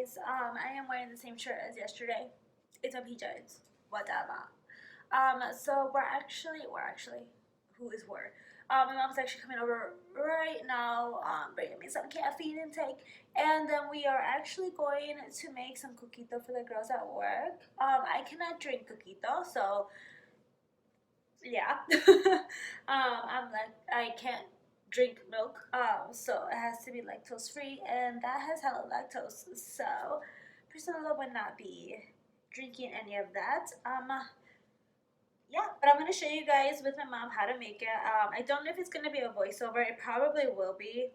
guys, I am wearing the same shirt as yesterday. It's a PJs, whatever. So we're actually, who is where? My mom's actually coming over right now, bringing me some caffeine intake, and then we are actually going to make some coquito for the girls at work. I cannot drink coquito, so yeah. I'm like, I can't drink milk, so it has to be lactose free, and that has hella lactose. So personally, I would not be drinking any of that. Yeah, but I'm gonna show you guys with my mom how to make it. I don't know if it's gonna be a voiceover. It probably will be,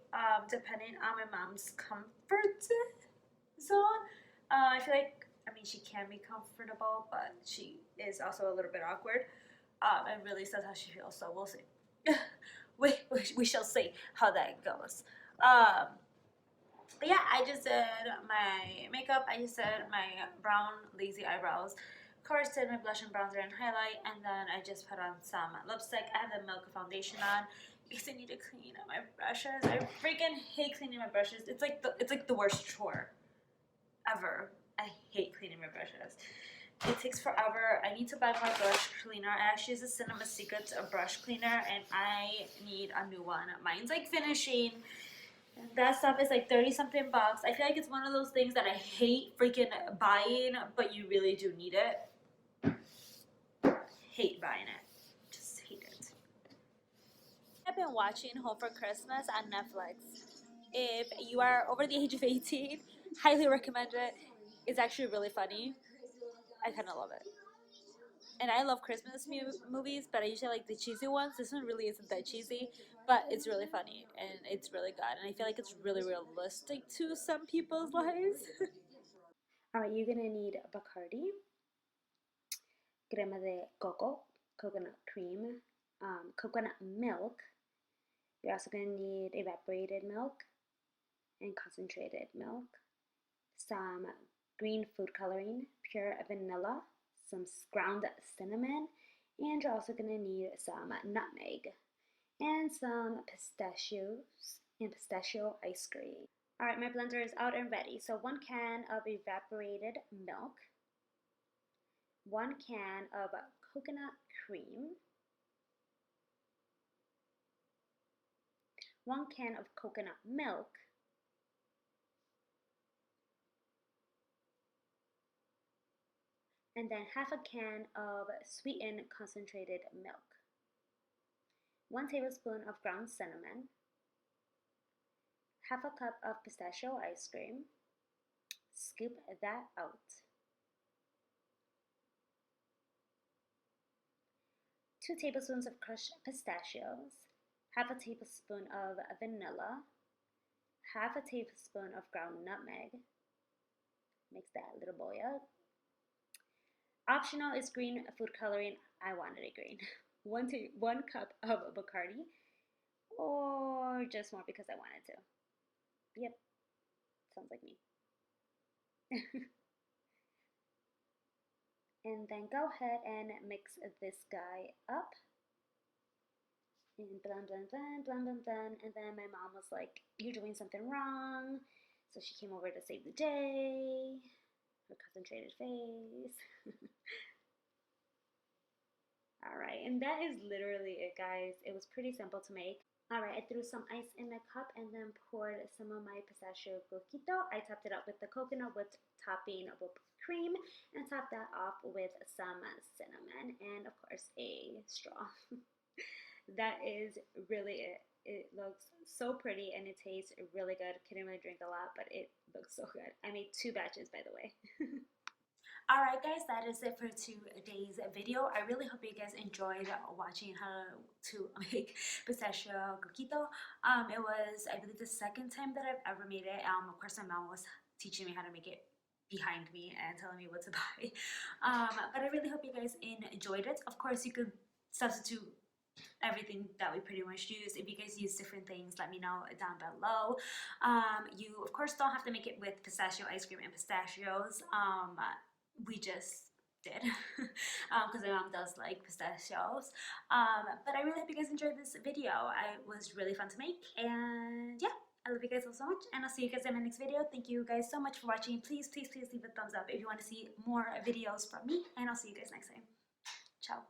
depending on my mom's comfort zone. I feel like, I mean, she can be comfortable, but she is also a little bit awkward. And really says how she feels, so we'll see. we shall see how that goes. But yeah, I just did my makeup. I just did my brown lazy eyebrows. Of course, did my blush and bronzer and highlight, and then I just put on some lipstick. I have the Milk foundation on because I need to clean up my brushes. I freaking hate cleaning my brushes. It's like the worst chore ever. I hate cleaning my brushes. It takes forever. I need to buy more brush cleaner. I actually use a Cinema Secrets brush cleaner, and I need a new one. Mine's like finishing. That stuff is like 30 something bucks. I feel like it's one of those things that I hate freaking buying, but you really do need it. Hate buying it. Just hate it. I've been watching Home for Christmas on Netflix. If you are over the age of 18, highly recommend it. It's actually really funny. I kind of love it. And I love Christmas movies, but I usually like the cheesy ones. This one really isn't that cheesy, but it's really funny and it's really good. And I feel like it's really realistic to some people's lives. Alright, you're gonna need Bacardi, crema de coco, coconut cream, coconut milk. You're also gonna need evaporated milk and concentrated milk, some green food coloring, pure vanilla, some ground cinnamon, and you're also going to need some nutmeg and some pistachios and pistachio ice cream. Alright, my blender is out and ready. So 1 can of evaporated milk, 1 can of coconut cream, 1 can of coconut milk, and then half a can of sweetened concentrated milk, 1 tablespoon of ground cinnamon, half a cup of pistachio ice cream. Scoop that out. 2 tablespoons of crushed pistachios, half a tablespoon of vanilla, half a tablespoon of ground nutmeg. Mix that little boy up. Optional is green food coloring. I wanted it green. 1 cup of Bacardi, or just more because I wanted to. Yep, sounds like me. And then go ahead and mix this guy up. And blend, blend, blend, blend, blend, blend. And then my mom was like, "You're doing something wrong." So she came over to save the day. Her concentrated face. Alright, and that is literally it, guys. It was pretty simple to make. Alright, I threw some ice in the cup and then poured some of my Pistachio Coquito. I topped it up with the coconut whipped topping whipped cream and topped that off with some cinnamon and, of course, a straw. That is really it. It looks so pretty and it tastes really good. Couldn't really drink a lot, but it looks so good. I made 2 batches, by the way. Alright guys, that is it for today's video. I really hope you guys enjoyed watching how to make pistachio coquito. It was, I believe, the 2nd time that I've ever made it. Of course, my mom was teaching me how to make it behind me and telling me what to buy. But I really hope you guys enjoyed it. Of course, you could substitute everything that we pretty much use. If you guys use different things, let me know down below. You, of course, don't have to make it with pistachio ice cream and pistachios. We just did because my mom does like pistachios, but I really hope you guys enjoyed this video. It was really fun to make, and yeah, I love you guys so much, and I'll see you guys in my next video. Thank you guys so much for watching. Please, please, please leave a thumbs up if you want to see more videos from me, and I'll see you guys next time. Ciao.